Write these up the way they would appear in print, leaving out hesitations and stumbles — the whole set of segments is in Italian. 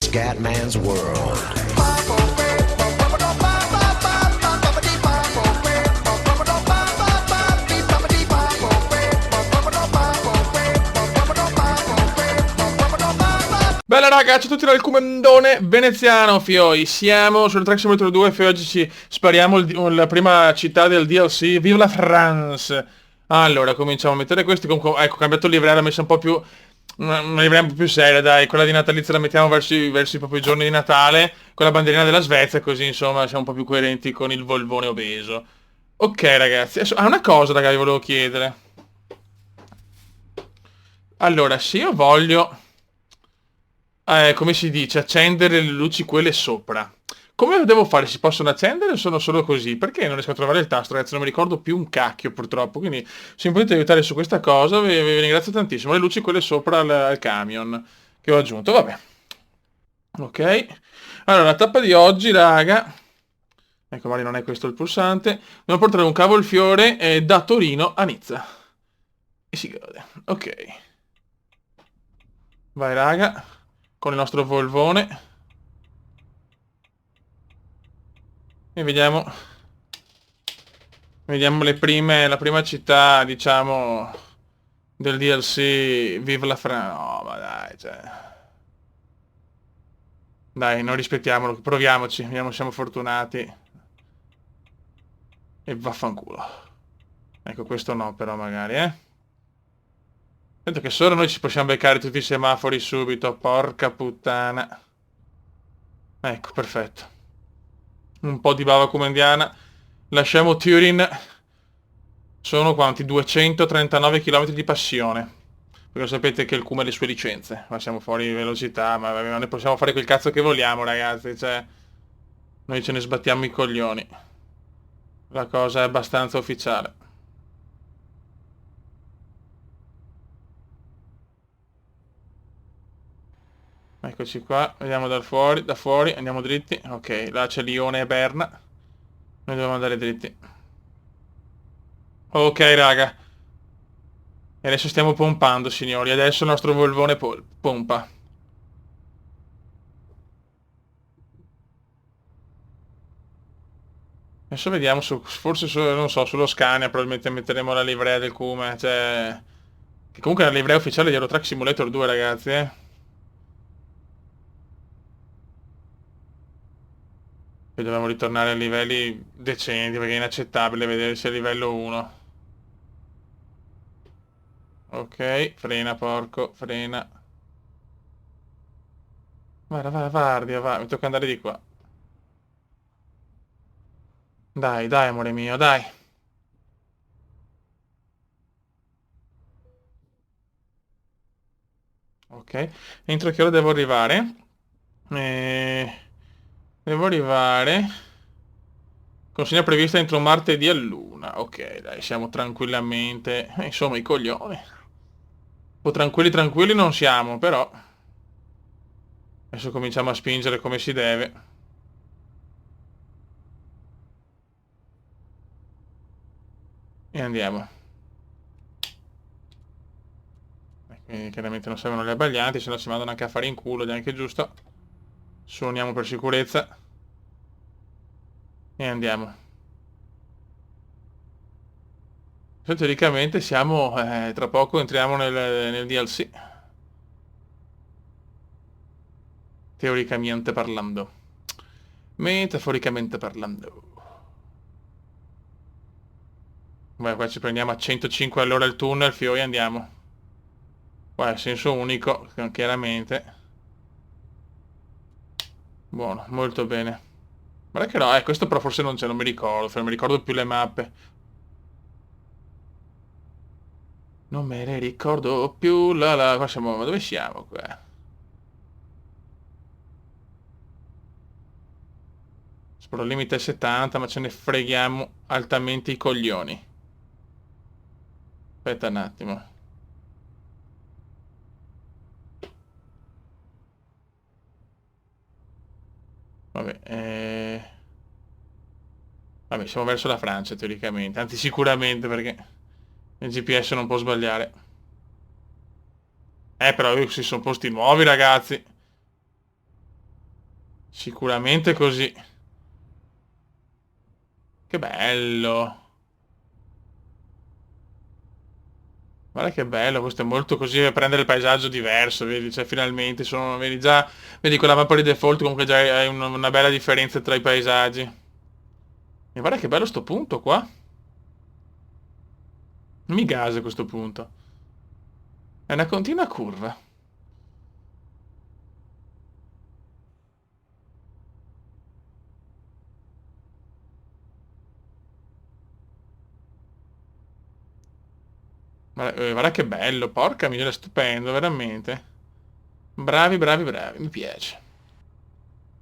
Scatman's World. Bella raga, ciao a tutti dal comandone veneziano, fioi. Siamo sul Track Simulator 2 e oggi ci spariamo la prima città del DLC. Vive la France! Allora, cominciamo a mettere questi. Comunque, ecco, ho cambiato il livreo, l'ho messa un po' più... una livrea un po' più seria, dai. Quella di natalizia la mettiamo verso proprio i giorni di Natale, con la bandierina della Svezia, così insomma siamo un po' più coerenti con il volvone obeso. Ok ragazzi, adesso, una cosa raga vi volevo chiedere. Allora, se io voglio... come si dice, accendere le luci quelle sopra. Come devo fare? Si possono accendere o sono solo così? Perché non riesco a trovare il tasto, ragazzi? Non mi ricordo più un cacchio, purtroppo. Quindi, se mi potete aiutare su questa cosa, vi ringrazio tantissimo. Le luci quelle sopra al camion che ho aggiunto. Vabbè. Ok. Allora, la tappa di oggi, raga. Ecco, magari non è questo il pulsante. Devo portare un cavolfiore da Torino a Nizza. E si gode. Ok. Vai, raga. Con il nostro Volvone. E vediamo la prima città, diciamo, del DLC. Vive la Francia. No, ma dai, cioè. Dai, non rispettiamolo, proviamoci, vediamo se siamo fortunati. E vaffanculo. Ecco, questo no, però magari, eh. Sento che solo noi ci possiamo beccare tutti i semafori subito, porca puttana. Ecco, perfetto. Un po' di bava comendiana. Lasciamo Turin. Sono quanti? 239 km di passione. Perché sapete che il Kuma ha le sue licenze. Ma siamo fuori di velocità, ma ne possiamo fare quel cazzo che vogliamo, ragazzi. Cioè, noi ce ne sbattiamo i coglioni. La cosa è abbastanza ufficiale. Eccoci qua, vediamo da fuori, andiamo dritti. Ok, là c'è Lione e Berna. Noi dobbiamo andare dritti. Ok, raga. E adesso stiamo pompando, signori. Adesso il nostro Volvone pompa. Adesso vediamo, forse non so, sullo Scania probabilmente metteremo la livrea del Kuma, cioè... Che comunque è la livrea ufficiale di Eurotrack Simulator 2, ragazzi, eh. E dobbiamo ritornare a livelli decenti, perché è inaccettabile vedersi a livello 1. Ok, frena, porco, frena. Guardia, va, mi tocca andare di qua. Dai, dai, amore mio, dai. Ok, entro che ora devo arrivare? Eh, Devo arrivare... Consegna prevista entro martedì a luna. Ok, dai, siamo tranquillamente... insomma, i coglioni. Un po' tranquilli tranquilli non siamo, però... Adesso cominciamo a spingere come si deve. E andiamo. Quindi chiaramente non servono le abbaglianti, se no si mandano anche a fare in culo, ed è anche giusto. Suoniamo per sicurezza. E andiamo. Teoricamente siamo... tra poco entriamo nel DLC. Teoricamente parlando. Metaforicamente parlando. Beh, qua ci prendiamo a 105 all'ora il tunnel, e andiamo. Qua è senso unico, chiaramente. Buono, molto bene. Guarda che no, questo però forse non c'è, non mi ricordo, non mi ricordo più le mappe. Non me ne ricordo più, qua siamo, ma dove siamo qua? Spero il limite è 70, ma ce ne freghiamo altamente i coglioni. Aspetta un attimo. Vabbè, vabbè, siamo verso la Francia teoricamente, anzi sicuramente perché il GPS non può sbagliare. Però ci sono posti nuovi, ragazzi. Sicuramente così. Che bello. Guarda che bello, questo è molto così per prendere il paesaggio diverso, vedi? Cioè, finalmente sono, vedi già, vedi quella mappa di default comunque già hai una bella differenza tra i paesaggi. E guarda che bello sto punto qua. Mi gasa questo punto. È una continua curva. Guarda che bello, porca miseria, stupendo, veramente. Bravi, bravi, bravi, mi piace.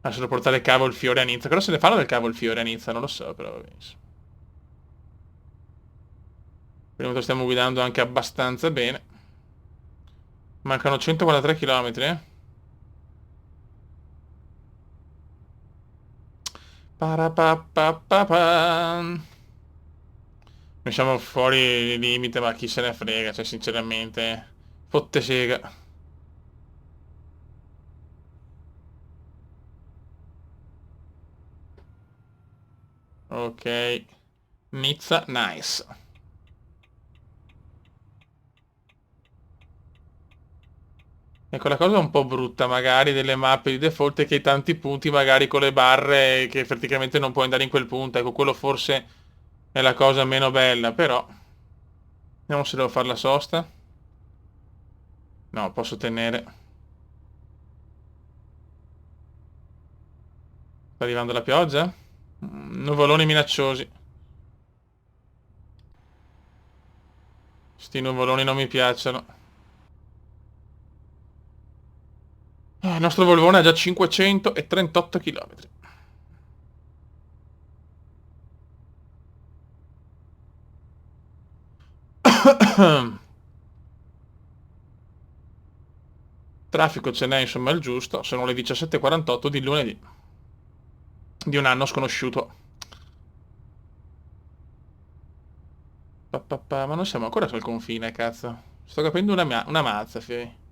Adesso devo portare il cavo il fiore a Nizza. Cosa se ne fanno del cavo il fiore a Nizza? Non lo so, però va benissimo. Per il momento stiamo guidando anche abbastanza bene. Mancano 143 km, eh? Parapapapapam. Noi siamo fuori il limite, ma chi se ne frega, cioè sinceramente. Fotte sega. Ok. Nizza, nice. Ecco, la cosa un po' brutta magari delle mappe di default è che hai tanti punti magari con le barre che praticamente non puoi andare in quel punto. Ecco, quello forse è la cosa meno bella, però. Vediamo se devo fare la sosta. No, posso tenere. Sta arrivando la pioggia? Nuvoloni minacciosi. Sti nuvoloni non mi piacciono. Il nostro Volvone ha già 538 km. Traffico ce n'è insomma il giusto. Sono le 17:48 di lunedì. Di un anno sconosciuto. Ma non siamo ancora sul confine, cazzo. Sto capendo una mazza, fai.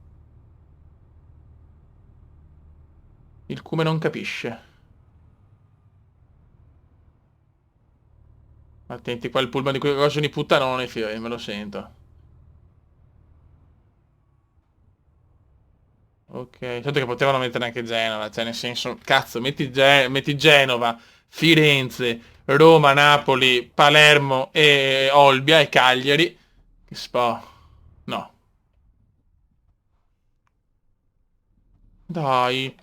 Il cume non capisce. Attenti, qua il pullman di quei coglioni di puttanone, fai, me lo sento. Ok, certo che potevano mettere anche Genova, cioè nel senso, cazzo, metti Genova, Firenze, Roma, Napoli, Palermo e Olbia e Cagliari. Che spa. No. Dai,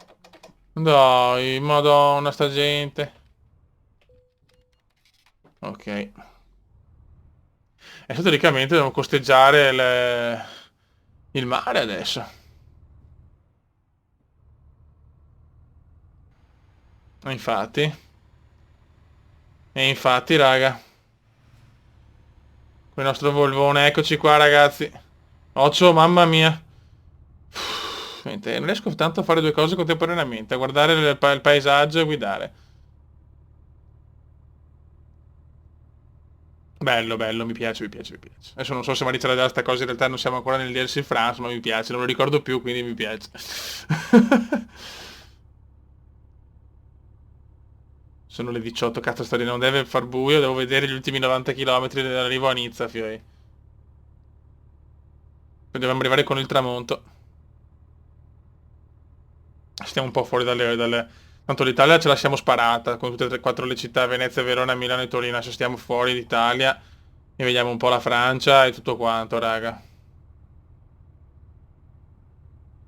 dai, madonna sta gente. Ok. E teoricamente dobbiamo costeggiare il mare adesso. E infatti, raga, con il nostro Volvone, eccoci qua ragazzi. Occhio, mamma mia. Niente, non riesco tanto a fare due cose contemporaneamente, a guardare il paesaggio e guidare. Bello, bello, mi piace, mi piace, mi piace. Adesso non so se Maria già sta cosa, in realtà non siamo ancora nel DLC France, ma mi piace, non lo ricordo più, quindi mi piace. Sono le 18, cazzo sta lì, non deve far buio, devo vedere gli ultimi 90 km dall'arrivo a Nizza, fioi. Poi dobbiamo arrivare con il tramonto. Stiamo un po' fuori Tanto l'Italia ce la siamo sparata, con tutte e tre, quattro le città, Venezia, Verona, Milano e Torino. Adesso stiamo fuori d'Italia e vediamo un po' la Francia e tutto quanto, raga.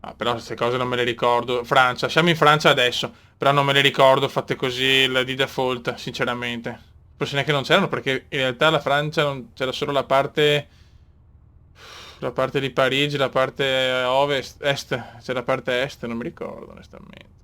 Ah, però queste cose non me le ricordo. Francia, siamo in Francia adesso, però non me le ricordo fatte così di default, sinceramente. Forse neanche non c'erano perché in realtà la Francia non c'era solo la parte di Parigi, la parte ovest, est, c'è la parte est, non mi ricordo onestamente.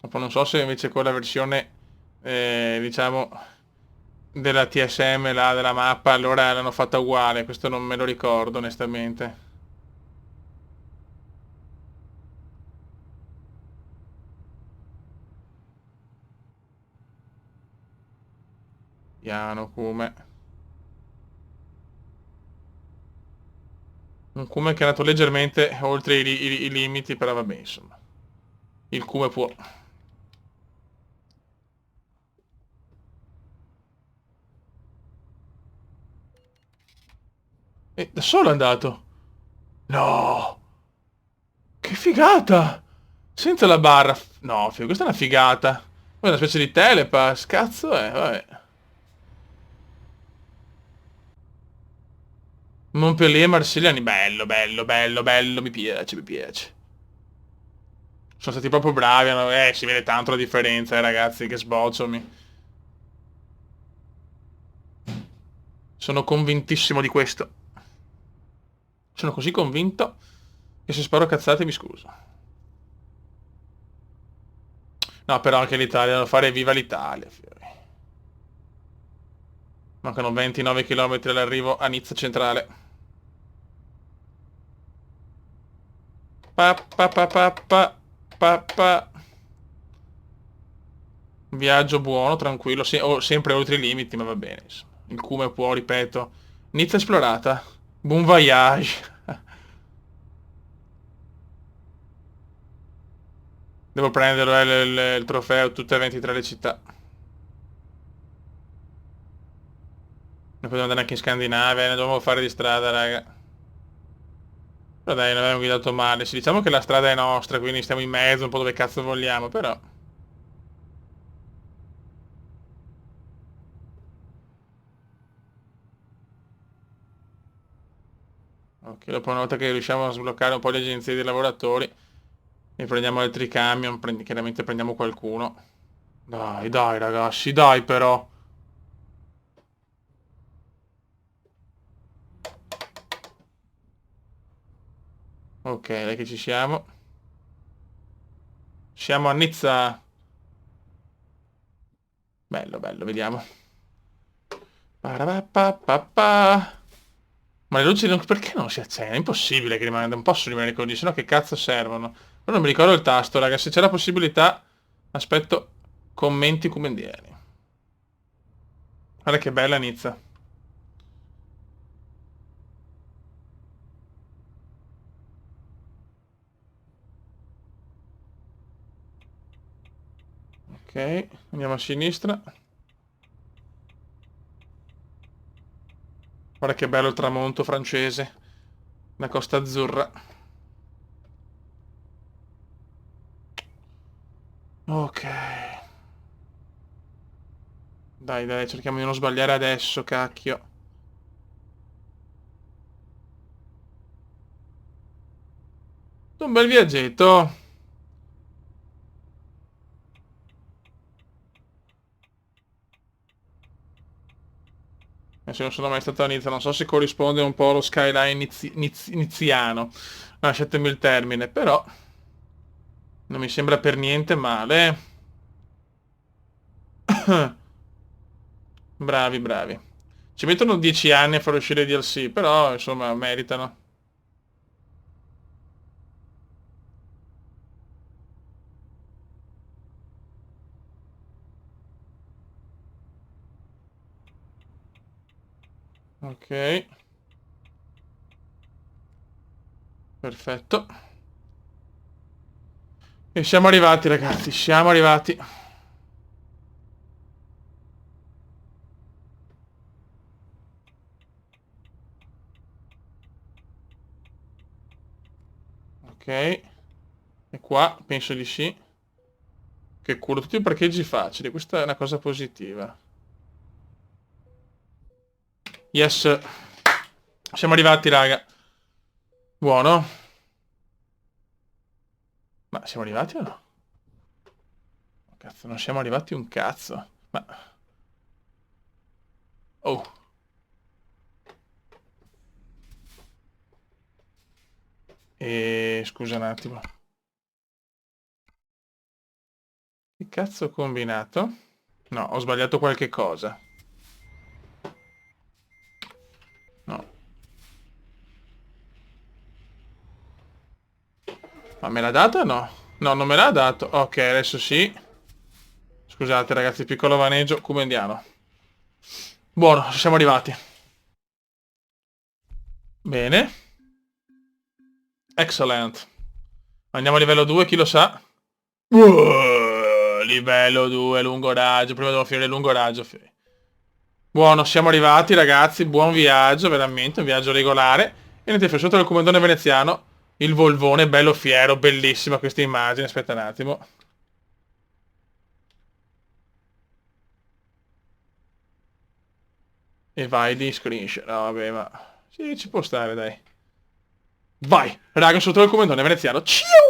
Dopo non so se invece con la versione, diciamo, della TSM, là, della mappa, allora l'hanno fatta uguale, questo non me lo ricordo onestamente. Piano Cume. Un Cume che è andato leggermente oltre i limiti, però vabbè, insomma. Il Cume può. E da solo è andato. No! Che figata! Senza la barra. No, figo, questa è una figata. Poi è una specie di telepass. Cazzo è, vabbè. Montpellier, Marsigliani. Bello, bello, bello, bello. Mi piace, mi piace. Sono stati proprio bravi. Si vede tanto la differenza, ragazzi. Che sbocciami. Sono convintissimo di questo. Sono così convinto che se sparo cazzate mi scuso. No, però anche l'Italia, devo fare viva l'Italia, fiori. Mancano 29 km all'arrivo a Nizza centrale. Pa, pa, pa, pa, pa, pa, pa. Viaggio buono, tranquillo, sempre oltre i limiti, ma va bene, insomma. Il Cume può, ripeto. Nizza esplorata. Buon voyage. Devo prendere il trofeo tutte e 23 le città. Non potevo andare anche in Scandinavia, ne dovevo fare di strada, raga. Però dai, non abbiamo guidato male. Sì, diciamo che la strada è nostra, quindi stiamo in mezzo, un po' dove cazzo vogliamo, però. Ok, dopo una volta che riusciamo a sbloccare un po' le agenzie dei lavoratori e prendiamo altri camion, chiaramente prendiamo qualcuno. Dai, dai ragazzi, dai però. Ok, dai che ci siamo. Siamo a Nizza. Bello, bello, vediamo. Parapapapapa. Ma le luci perché non si accendono? È impossibile che rimanga, non possono rimanere così, sennò che cazzo servono? Però non mi ricordo il tasto, raga, se c'è la possibilità, aspetto commenti commendieri. Guarda che bella Nizza. Ok, andiamo a sinistra. Guarda che bello il tramonto francese. La Costa Azzurra. Ok. Dai, dai, cerchiamo di non sbagliare adesso, cacchio. Un bel viaggetto. Se non sono mai stato a Nizza, non so se corrisponde un po' allo skyline niziano. Lasciatemi il termine, però non mi sembra per niente male. Bravi, bravi. Ci mettono 10 anni a far uscire i DLC, però insomma meritano. Ok, perfetto. E siamo arrivati, ragazzi, siamo arrivati. Ok, e qua penso di sì. Che culo, tutti i parcheggi facili, questa è una cosa positiva. Yes, siamo arrivati, raga. Buono. Ma siamo arrivati o no? Cazzo, non siamo arrivati un cazzo. Ma... Oh. Scusa un attimo. Che cazzo ho combinato? No, ho sbagliato qualche cosa. No. Ma me l'ha dato o no? No, non me l'ha dato. Ok, adesso sì. Scusate ragazzi, piccolo vaneggio, come andiamo? Buono, ci siamo arrivati. Bene. Excellent. Andiamo a livello 2, chi lo sa? Livello 2, lungo raggio. Prima devo finire il lungo raggio. Buono, siamo arrivati ragazzi. Buon viaggio, veramente. Un viaggio regolare. E niente, sotto il comandone veneziano. Il Volvone, bello fiero, bellissima questa immagine. Aspetta un attimo. E vai di screenshot. No, vabbè, ma... Sì, ci può stare, dai. Vai, raga, sotto il comandone veneziano. Ciao!